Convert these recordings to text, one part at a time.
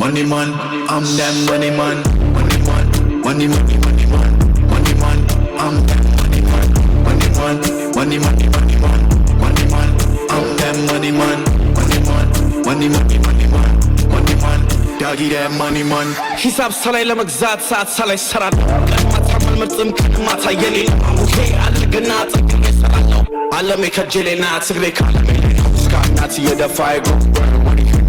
money man. I'm that money man, money man, money money money man, money man. I'm that money man, money man, money money money man, money man. I'm that money man, money man, money money money man, money man. Doggy that money man. ሂሳብ ሰላይ ለመግዛት ሰዓት ሰላይ ሰራል ቀድማታ መልመጥም ቀድማታ የኔ ኦኬ አልገና ጥቅም ይሰራለሁ ዓለም ከጀሌና ትግሬ ካለሜ ስካናት የደፋይ ጎ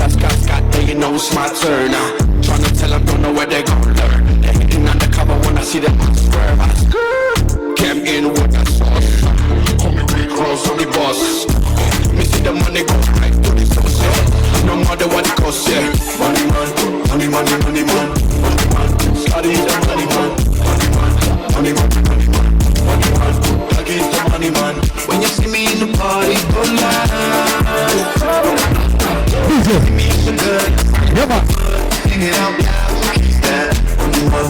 That's got they you know it's my turn now. Tryna tell them don't know where they gon' learn. They hitting undercover when I see them I swerve. I came in with that sauce. Call me big cross on the boss. Me see the money go right to the source. No matter what it costs, yeah. Money man, money money money man, money man. Scotty the money man, money man, money money money man, money man. Doggy the money man. When you see me in the party, go live. DJ. Yeah, man. Sing it out loud. Yeah. Money man,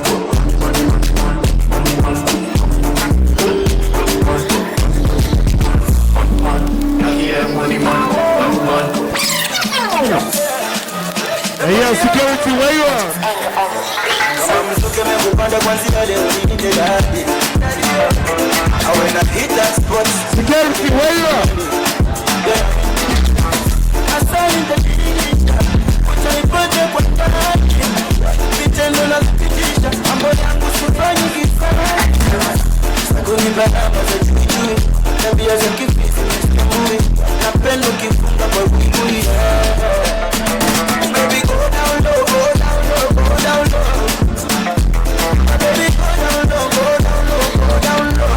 money man, money man. Money man, money man. Hey, yo, security, where you are? Security, where you are? Baby, go down low, go down low, go down low. Baby, go down low, go down low, go down low.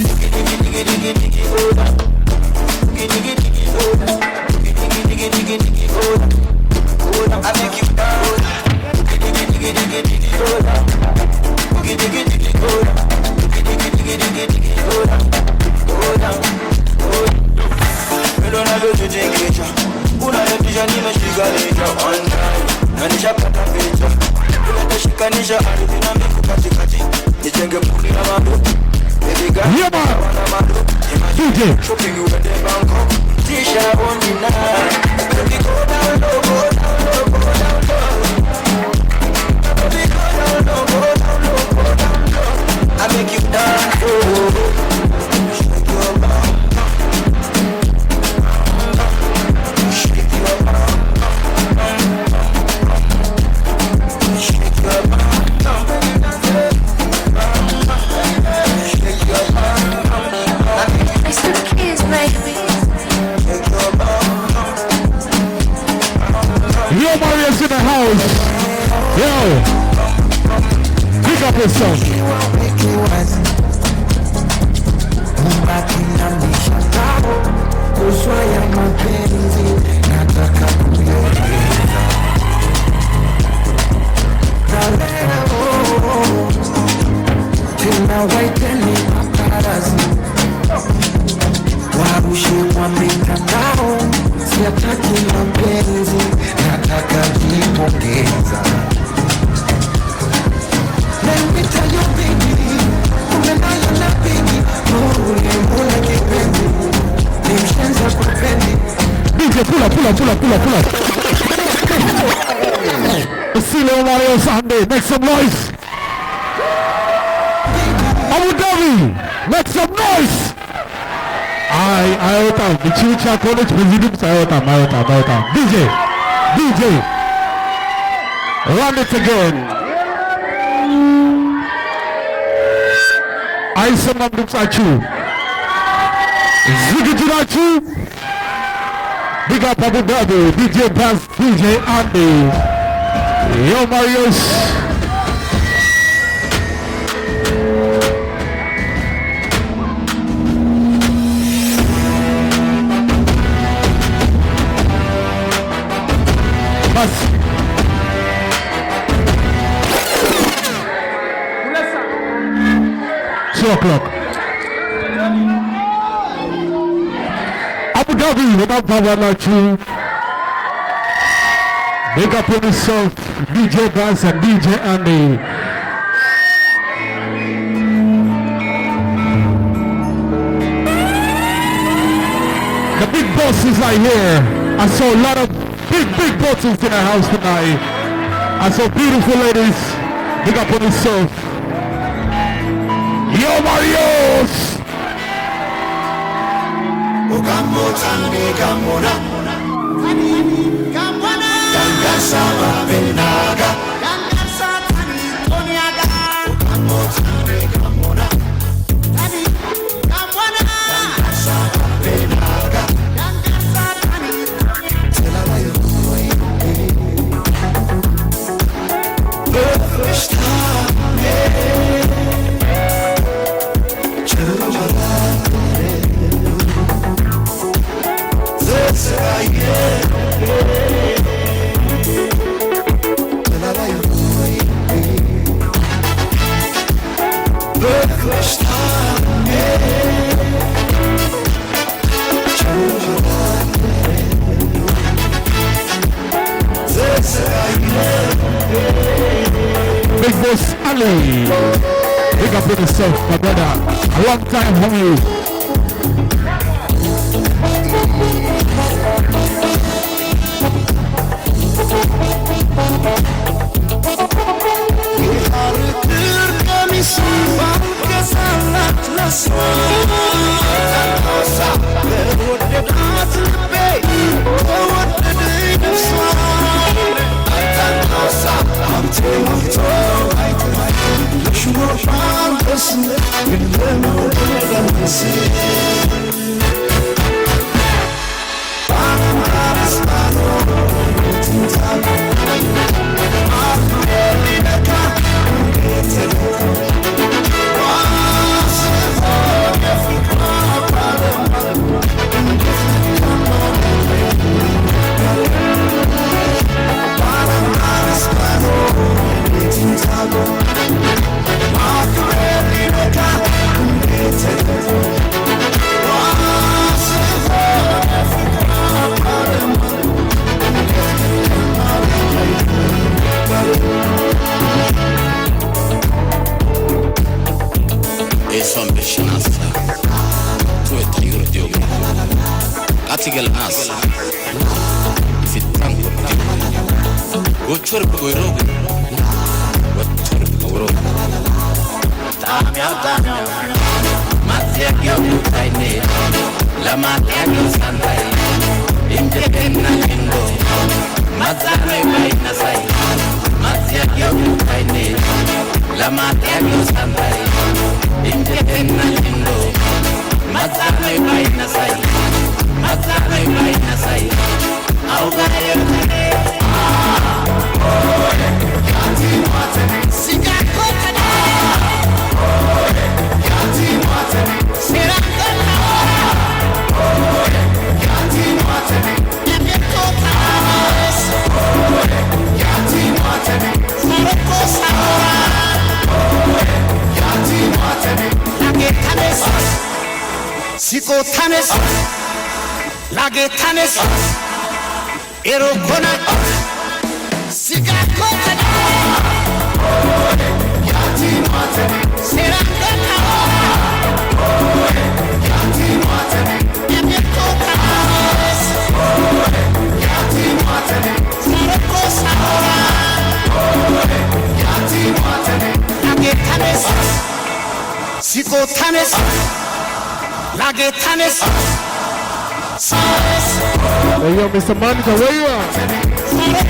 Diggy, diggy, diggy, diggy, go down. Diggy, diggy, diggy, go down. Diggy, diggy, diggy, diggy, go down. Go down, I make you down. Diggy, diggy, diggy, diggy, go down. Diggy, diggy, diggy, go down. Diggy, diggy, diggy, diggy, go down. Go down, go down. Me don't have to think it. Una yetisha nimeshikanisha on time. Na nishapata picha. Unatashikanisha ardhi na mbingu katikati. Nijenge puli na mambo. Baby girl, yeah, man. DJ. Shopping you at the Bangkok. Tisha on the night. Baby go down low, go down low, go down low. Baby go down low, go down low, go down low. I make you dance, oh. Shake your bum. Shake your bum. Shake your bum. Shake your bum. It's the kids, baby. Shake your bum. Yo, Mario's in the house. Yo. Pick up yourself. Kuswaya mapenzi nataka kueleza kalera tena waiteni paparazi warushe kwa mitandao siataki mapenzi nataka jipongeza Let me tell you baby umenayo na baby ulimuna kipenzi DJ, pull up. See you Mario Sunday. Make some noise. Abu Dhabi, make some noise. Iota, the Chicha College President, Iota. DJ, run it again. I someone looks at you. Ziggy, big up Abu Dhabi, DJ Bass, DJ Andy. Yo, Marius. Bass. 2 o'clock. Abu Dhabi, without power like you. Big up on yourself, DJ Bass and DJ Andy. The big bosses are here. I saw a lot of big bottles in the house tonight. And so beautiful ladies, big up on yourself. Yo, Marios! Big boss Ali, big up on yourself, my brother. A long time homie. Hey yo, Mr. Monica, where you at?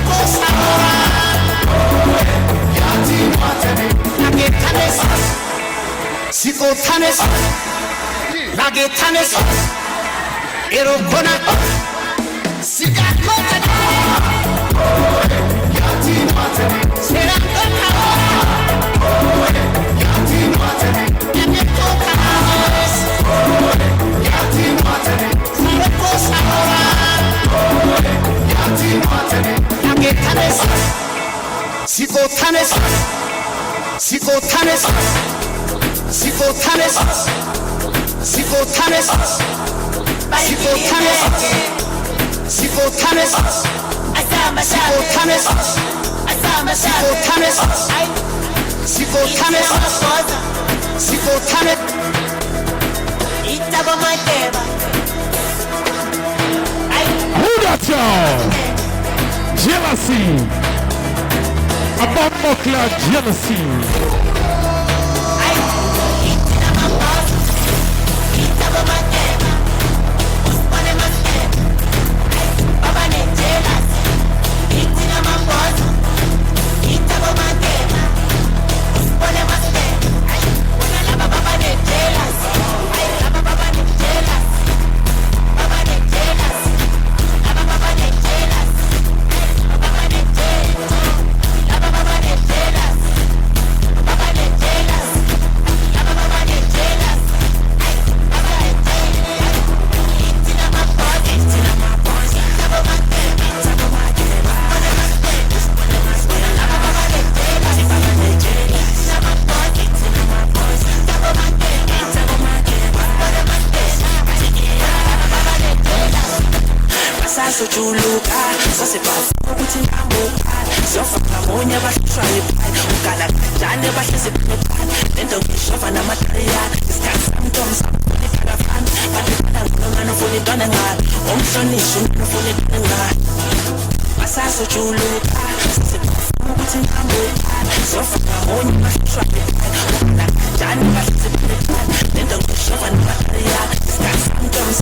Who that y'all? jealousy. About Mokla jealousy. So you look at so se pa ukuthi ngamuka so faka monya bashaye ukala kanjani bahlezi phephan lento ngishofa namataya isikhathi sometimes ngifana bathanda ngona ufuna intwana ngani umhlonishwa ufuna intwana ngani basaso you look at so se pa ukuthi ngamuka so faka monya bashaye ukala kanjani bahlezi phephan lento ngishofa namataya isikhathi sometimes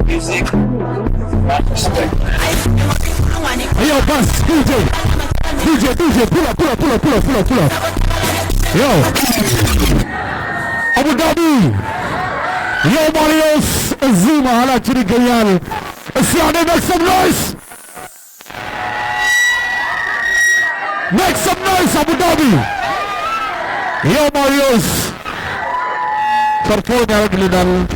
music, respect. Hey, yo, boss, DJ, pull up. Yo, Abu Dhabi. Yo, Marios, Zuma, hala chiri gayal. Siane, make some noise. Make some noise, Abu Dhabi. Yo, Marios. Perform yaradilinan.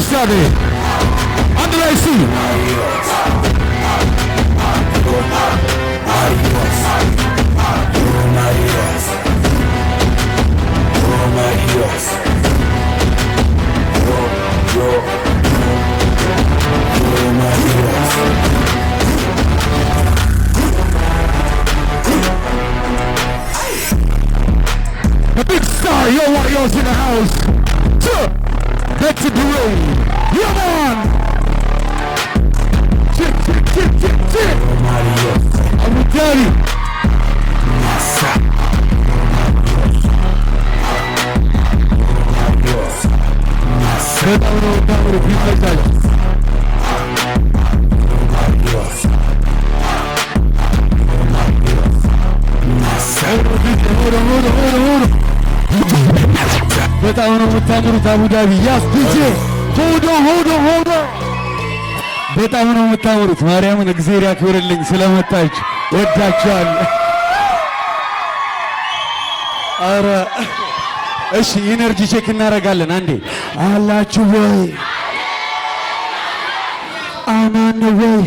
Study. Andrei C. The big star, yo, Warriors in the house. Back to the room. Yeah, man. Chip. I'm daddy. በጣም ነው የምታምሩት አቡ ዳቢ ያስ ዲጄ ሆዶ በጣም ነው የምታምሩት። ማርያምን እግዚአብሔር ያክብርልኝ ስለመጣች ወዳችኋለሁ። አረ እሺ ኢነርጂ ቼክ እናደርጋለን አንዴ። አላችሁ ወይ አማን ወይ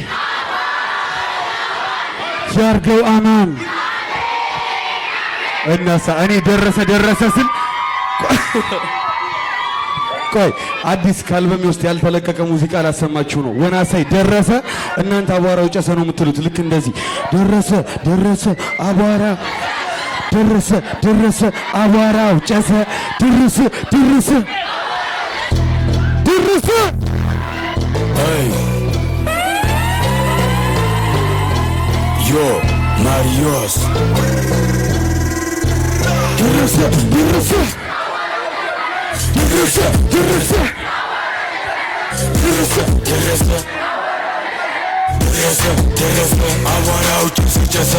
ያርገው አማን እናሳ እኔ ደረሰ ስል ቆይ አዲስ ከአልበም ውስጥ ያልተለቀቀ ሙዚቃ ላሰማችሁ ነው። ወናሳይ ደረሰ እናንተ አቧራው ጨሰ ነው የምትሉት። ልክ እንደዚህ ደረሰ አቧራ ደረሰ አቧራው ጨሰ ደረሰ Hey Yo Marios ደረሰ አቧራው ጨሰ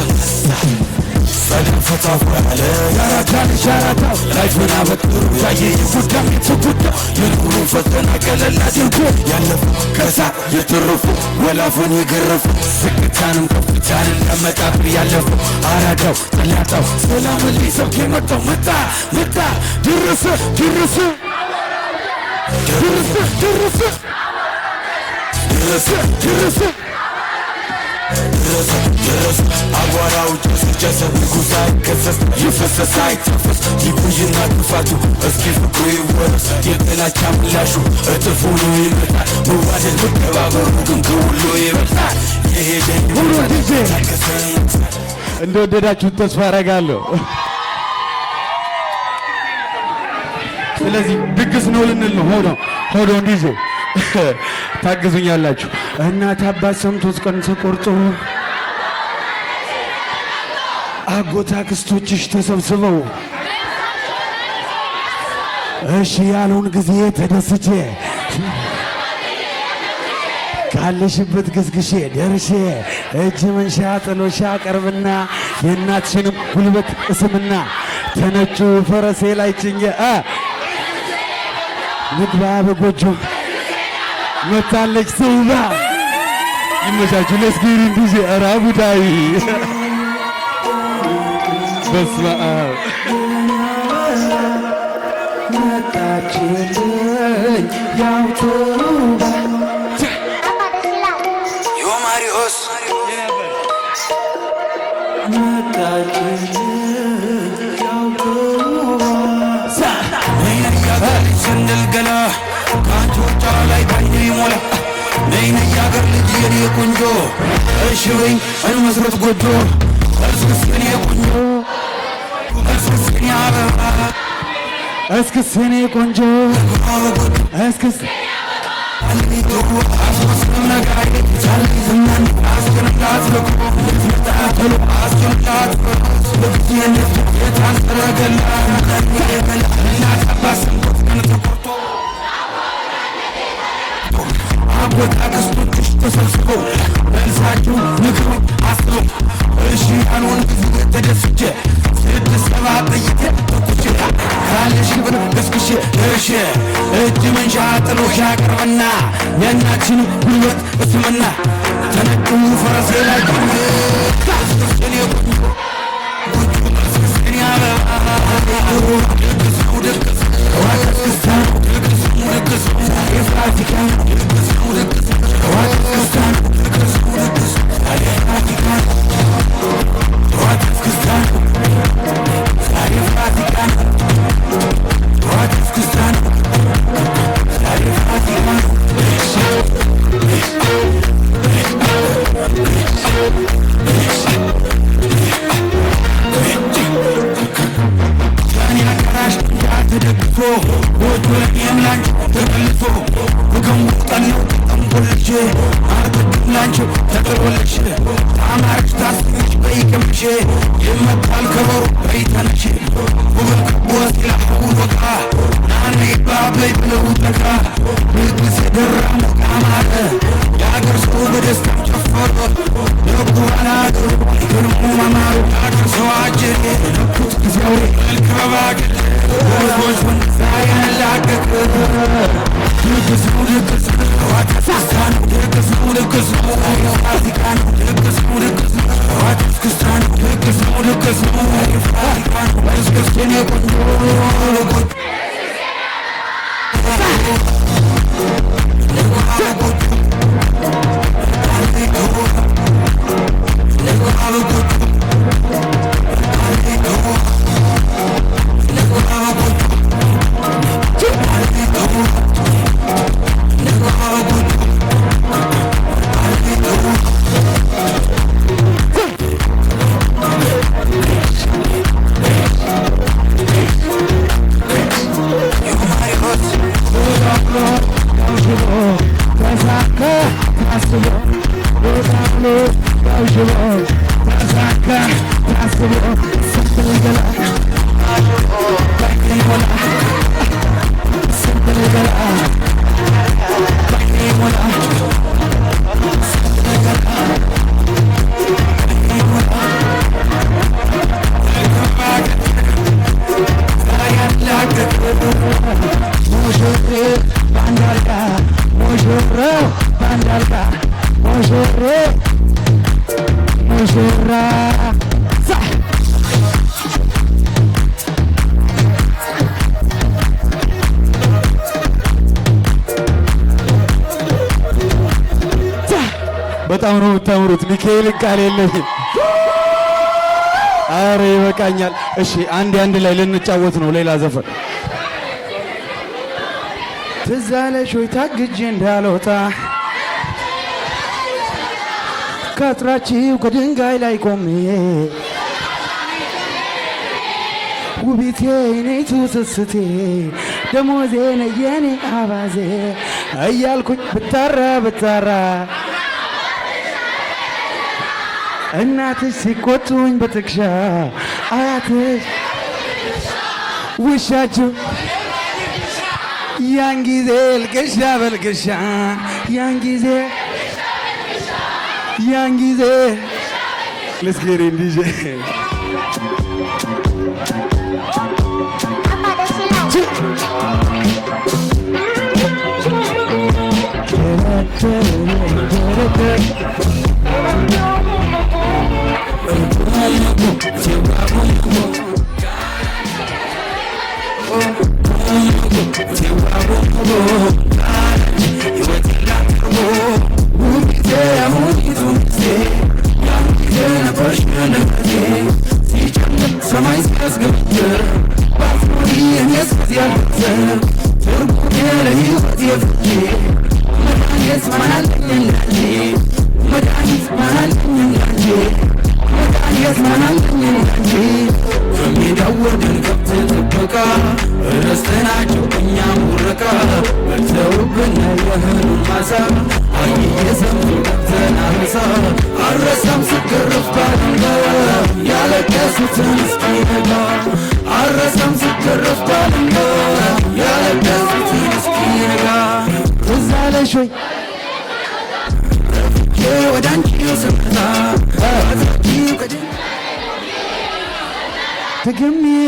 ሰላም ፈታፍ ያለ ያራታ ላይፍና በጥሩ ያየ ይፉዳም ይፉዳ የኑሩ ፈተና ቀለል አድርጎ ያለፉ ከሳ የተረፉ ወላፈን የገረፉ ዝቅታንም ከፍታንም ለመቃብር ያለፉ አራዳው ጠላጣው ሰላም ሊሰብክ የመጣው መጣ ደረሰ ድረስ አቧራው ጨሰ ንጉሥ አይከሰስ የፈሰሰ አይተፈስ ይቆይና ክፋቱ እስኪ ፍቅሩ ይወረስ የጥላቻ ምላሹ እጥፍ ሆኖ ይመጣል መዋደድ መከባበሩ ግን ከሁሉ ይበልጣል የሄደ እንደወደዳችሁት ተስፋ አደርጋለሁ። ስለዚህ ድግስ ነው ልንል ነው። ሆዶ እንዲዜ ታግዙኛላችሁ። እናት አባት ሰምቶት ቀን ተቆርጦ አጎታ ክስቶችሽ ተሰብስበው እሺ ያለውን ጊዜ ተደስቼ ካለሽበት ግስግሼ ደርሼ እጅ መንሻ ጥሎሻ ቀርብና የእናትሽንም ጉልበት እስምና ተነጩ ፈረሴ ላይ ጭኜ ምግባ በጎጆ መታለች ተውባ ይመቻችሁ። ለስጊሪ እንዲዜ አራቡዳይ በስመ አብ መጣችልኝ ያው ተውባ ዮማሪዎስ ስንል ገላ ከአንቾቿ ላይ ባይኔ ሞላ ነይነ ያገር ልጅ የኔ ቆንጆ እሺ በይኝ እንመስረት ጎጆ እስክስ የኔ ቆንጆ እስክስ የኔ አበባ እስክስ የኔ ቆንጆ እስክስ አስመስለም ነጋዴ ሳልዝናን አስገነላት ልኮ ታተሉ አስገነላት ልብትየነት የታንሰረገላ እናት አባት ሰንቦት ቀን ተቆርጦ አጎታ ክስቶችሽ ተሰብስበው መልሳችሁ ንግሩ አስበው እሺ ያልሆን ጊዜ ተደስቼ 6-7 ጥይቴ ተኩሼ ካለሽበት ገስግሼ ደርሼ እጅ መንሻ ጥሎሽ ያቀርብና የእናችን ጉልበት እስምና ተነጩ ፈረሴ ላይ የኔ ቆንጆ ጉጆ አበባ ድግስ ነው ድግስ ዋደስክስታ ድግስ ነው ድግስ ዛሬ ፋሲካ ድግስ ነው ድግስ ዋደስክስታ ድግስ ነው ድግስ ዛሬ ፋሲካ ዋደስክስታ ዛሬ ፋሲካ ዋደስክስታ ዛሬ ፋሲካ ተደግፎ ወጆ ለኔም ላንቺ ተቀልፎ ወገሙ ጠነው ተንቦልቼ አርግድም ላንቺ ተቀሎልሽ ታማርሽ ታስሽ በይቅምሽ ይመጣል ከበሩ በይተነሽ ውብል ከቦ ሲላሁ ወቃ ናኔ ባበይ ብለው ተካ ንግስ የደራ ሞቃ ማረ የአገር ሰው በደስታ ጨፈረ ልቡ አናገሩ ግርሙ ማማሩ የአገር ሰው አጀሬ ነኩት ጊዜው መልክ በባገል ወዞች ወንዛይ ያላቀቅ ድግስ ነው ድግስ ዋደስክስታ ነው ድግስ ነው ድግስ ነው ፋሲካ ነው ድግስ ነው ድግስ ነው ዋደስክስታ ነው ድግስ ነው ድግስ ነው ፋሲካ ነው እስክስ የኔ ቆንጆ ልጎች በጣም ነው የምታምሩት። ሚካኤልን ቃል የለኝም። አረ ይበቃኛል። እሺ አንድ ላይ ልንጫወት ነው ሌላ ዘፈን። ትዝ አለሽ ወይ ታግጄ እንዳልወጣ ከአጥራችሁ ከድንጋይ ላይ ቆሜ ውቢቴ ነይቱ ስስቴ ደሞዜ ነየኔ አባዜ እያልኩኝ ብታራ እናትሽ ሲቆጡኝ በትከሻ አያትሽ ውሻችሁ ያን ጊዜ ልቅሻ ያን ጊዜ ልስገሪ እንዲጄ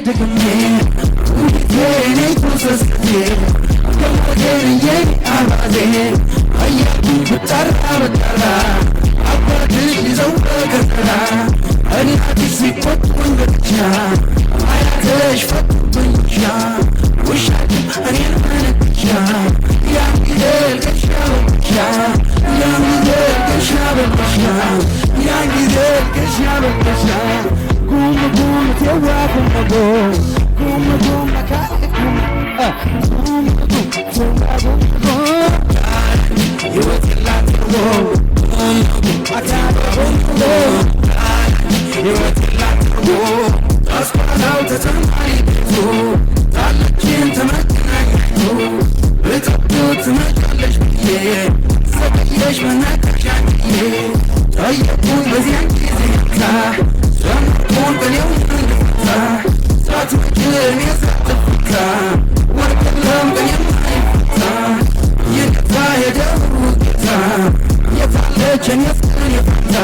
ደግሜ የኔ ተሰስቴ ደሞቴን አባዜ አያቱን ብጠራ አባትሽ ይዘው በገጠራ እናትሽ ሲቆጡኝ በትቻ አያትሽ ፈቱብኝ ውሻችሁ እኔን መነክቻ ያን ጊዜ ልቅሻ በልቅሻ ጉም ቴዋ ጉም መካት ጉም ሕይወት የላትርቦ አታበቦ ሕይወት የላትርቦ አስኳላው ተጨማሪ ቤቱ ታለችን ተመገናኘቱ ብትወዱ ትመጫለሽ ብዬ ዘገየሽ መናቀሻንዬ ጠየቁኝ በዚያን ጊዜ ታ ሰምኩን በኔው እንድፈታ ሳትመጭን የሳትፍታ ወርቅለም ቀን የማይፈታ የገታ የደብሩ ጌታ የታለችን የፍቅር የፈታ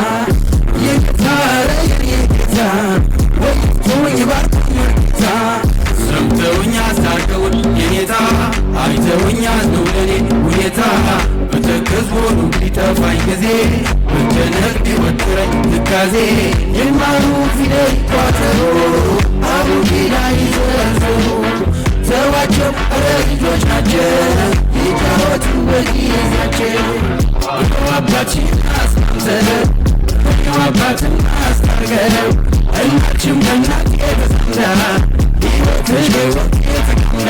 የጌታ ረየን የጌታ ወይቶኝ ባርኮኝ ወርጌታ ሰምተውኛ አስታርቀውን የኔታ አይተውኛ አዝነውለኔ ሁኔታ በተከዝ ሆኑ ሊጠፋኝ ጊዜ መጨነቅ ቢወጥረኝ ትካዜ የማሩ ፊደል ቋጠሮ አቡጊዳ ይዘርዘሩ ተዋቸው ኧረ ልጆች ናቸው ይጫወቱ በጊዜያቸው አባችን አስማምተው አባትን አስታርገው እናችም ከእናት የተሰምዳ ሕይወትሽ በሕይወት የተቀምዳ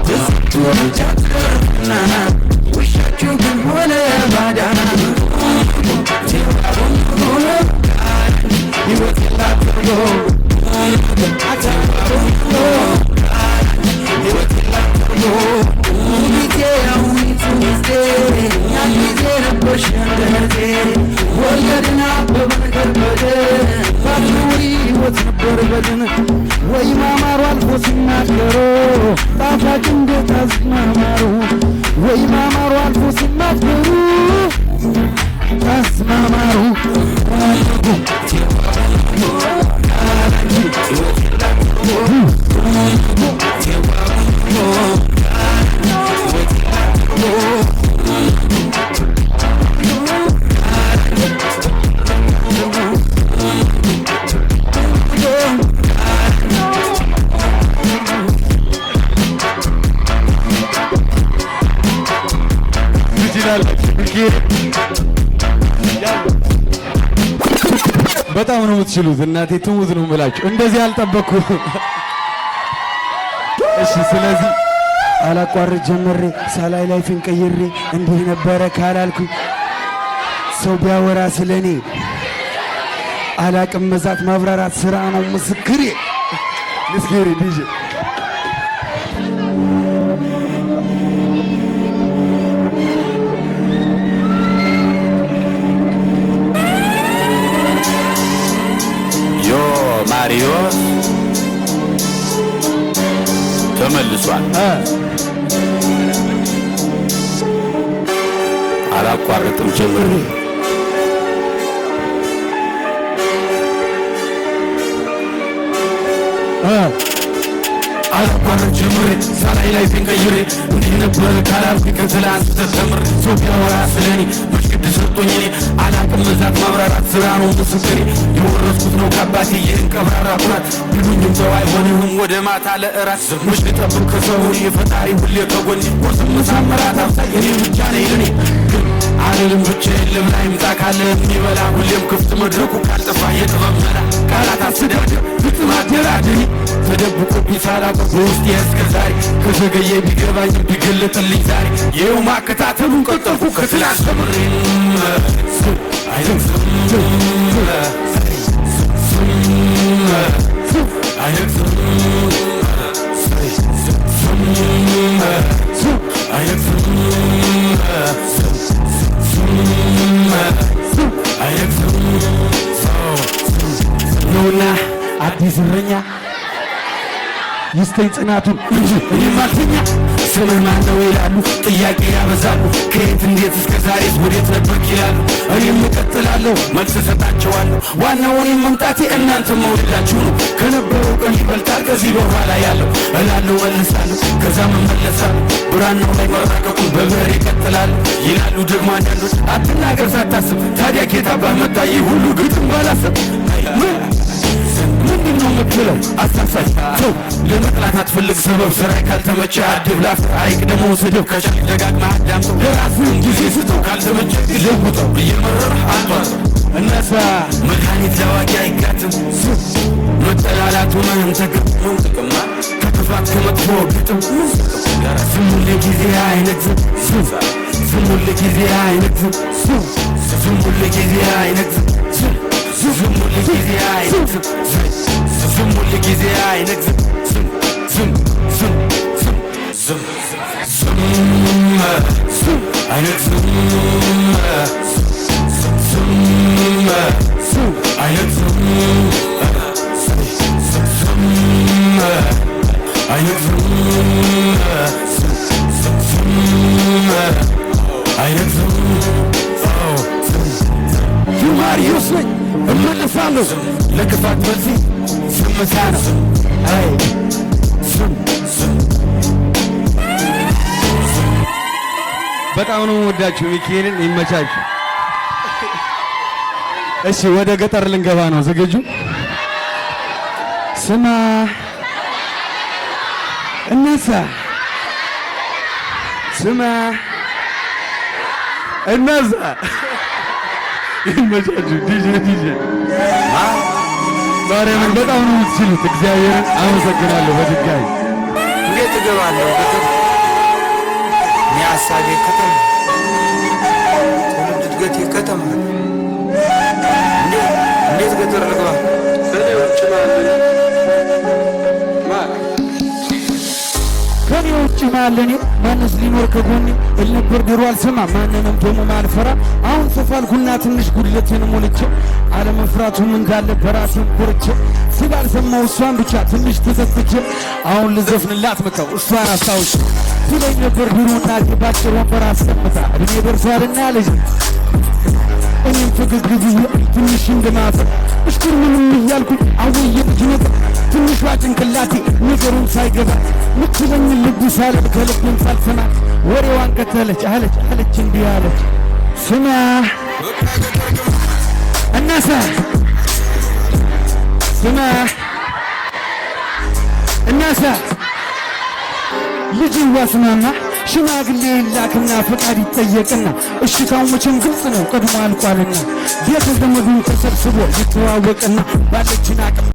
ትስቱ ብቻ ትርፍና ውሻችሁ ግን ሆነ ባዳና ሕይወት የላትርጎ አታባሮ ሕይወት የላትርጎ ሚዜ አሁኒቱ ሚዜ ያን ጊዜ ነበርሽ እንደህቴ ወለድና በበነገር በደን ባትኖሪ ሕይወት ነበር በድን ወይ ማማሩ አልፎ ሲናገሩ ጣፋጭ እንዴት አስማማሩ ወይ ማማሩ አልፎ ሲናገሩ አስማማሩ Yeah. በጣም ነው የምትችሉት። እናቴ ትሙት ነው የምላችሁ። እንደዚህ አልጠበቅኩም። እሺ ስለዚህ አላቋርጥ ጀመሬ ሳላይ ላይፍን ቀይሬ እንዲህ ነበረ ካላልኩ ሰው ቢያወራ ስለኔ አላቅም መዛት ማብራራት ስራ ነው ምስክሬ። ምስክሬ ዲጄ ዮ ማሪዮስ ተመልሷል። አላቋርጥም ጀምሬ አላቋርጥ ጀምሬ ሳላይ ላይ ቀይሬ እንዲህ ነበር ካላልኩኝ ከትላንት ተተምሬ ሰው ቢያወራ ስለኔ መሽቅድ ሰጥቶኝ እኔ አላቅም መዛት ማብራራት ስራ ነው ምስክሬ። የወረስኩት ነው ከአባቴ ይህን ቀብራራ ኩራት ቢሉኝም ሰው አይሆንህም ወደ ማታ ለእራት ዘሞች ልጠብቅ ከሰው የፈጣሪ ሁሌ ከጎኔ ቁርስም ምሳመራት አምሳይ እኔ ብቻ ነኝ ለኔ ግን አልልም ብቻዬን ልብላ ይምጣ ካለ የሚበላ ሁሌም ክፍት መድረኩ ካልጠፋ የጥበብ መላ ቃላት አስተዳደር ፍጥም አደራደሪ ተደብቆብኝ ሳላውቅ በውስጤ እስከ ዛሬ ከዘገየ ቢገባኝ ቢገለጥልኝ ዛሬ ይኸው ማከታተሉን ቀጠልኩ ከትላንት ተምሬ ነውና አዲስ እረኛ ይስተኝ ጽናቱን እንጂ እኔም አልተኛ። ስምህ ማን ነው ይላሉ ጥያቄ ያበዛሉ። ከየት እንዴት እስከ ዛሬስ ወዴት ነበርክ ይላሉ። እኔም እቀጥላለሁ መልስ እሰጣቸዋለሁ። ዋናው እኔም መምጣቴ እናንተ መውደዳችሁ ነው። ከነበረው ቀን ይበልጣል ከዚህ በኋላ ያለው እላለሁ መልሳለሁ ከዛም እመለሳለሁ። ብራናው ላይ መራቀቁን በብዕር ይቀጥላለሁ ይላሉ ደግሞ አንዳንዶች። አትናገር ሳታስብ ታዲያ ጌታ ባመጣ ይህ ሁሉ ግጥም ባላሰብ ምንድነው የምትለው አሳሳች ሰው ለመጥላት አትፈልግ ሰበብ ስራይ ካልተመቸ አድብ ላፍ አይቅደመው ስድብ ከቻልክ ደጋግመህ አዳምጠው ለራስህ ጊዜ ስጠው ካልተመቸ ለውጠው እየመረረህ አቷት እነሳ መድኃኒት ለዋቂ አይጋትም መጠላላቱ ምን ተገጥሞን ጥቅማ ከክፋት ከመጥፎ ግጥም ዝሙል ጊዜ አይነግዝም ዝሙል ጊዜ አይነግዝም ዝሙል ጊዜ አይነግዝም ዝሙል ጊዜ አይነግዝም ዝሙል ጊዜ አይነግዝም ዝም ዝም ዝም ዝም ዝም አይነግዝም ዝም አይነግዝም ዝም አይነግዝም አይነግዝም ማሪዮስ ነኝ እመልሳለሁ ለክፋት በዚህ ዝምታ ነው። አይ በጣም ነው ወዳችሁ ሚካኤልን ይመቻችሁ። እሺ ወደ ገጠር ልንገባ ነው። ዝግጁ? ስማ እነሳ ስማ እነዛ ይመቻችሁ። ዲጄ ማርያምን በጣም ነው የምትችሉት። እግዚአብሔርን አመሰግናለሁ። በድጋሚ እንዴት እገባለሁ ገጠር? እኔ ሀሳቤ ከተማ ትውልድ እድገቴ ከተማ እንዴት ገጠር ልግባ? ከኔ ውጭ ማለኔ ማንስ ሊኖር ከጎኔ እል ነበር ድሮ አልሰማ ማንንም ደግሞ ማልፈራ አሁን ሰፋልኩና ትንሽ ጉድለቴን ሞልቼ አለመፍራቱም እንዳለ በራሴን ኮርቼ ስላልሰማው እሷን ብቻ ትንሽ ተዘግቼ አሁን ልዘፍንላት መጣሁ እሷን አስታውሼ ትለኝ ነበር ድሮ እናቴ ባጭር ወንበር አስቀምጣ እድሜ ደርሷልና ልጅ እኔም ፈገግ ብዬ ትንሽ እንደማፈ እሽኩር ምንም እያልኩኝ አወየ ልጅ ነበር ትንሿ ጭንቅላቴ ነገሩን ሳይገባ ምትለኝ ልብ ሳለብ ከልብን ሳልሰማ ወሬዋን ቀጠለች አለች እንዲህ አለች ስማ እነሳ ስማ እነሳ ልጅዋ ስማማ ሽማግሌ ላክና ፈቃድ ይጠየቅና እሽታው መቼም ግልጽ ነው ቀድሞ አልቋልና ቤተ ዘመዱን ተሰብስቦ ይተዋወቅና ባለችን አቅም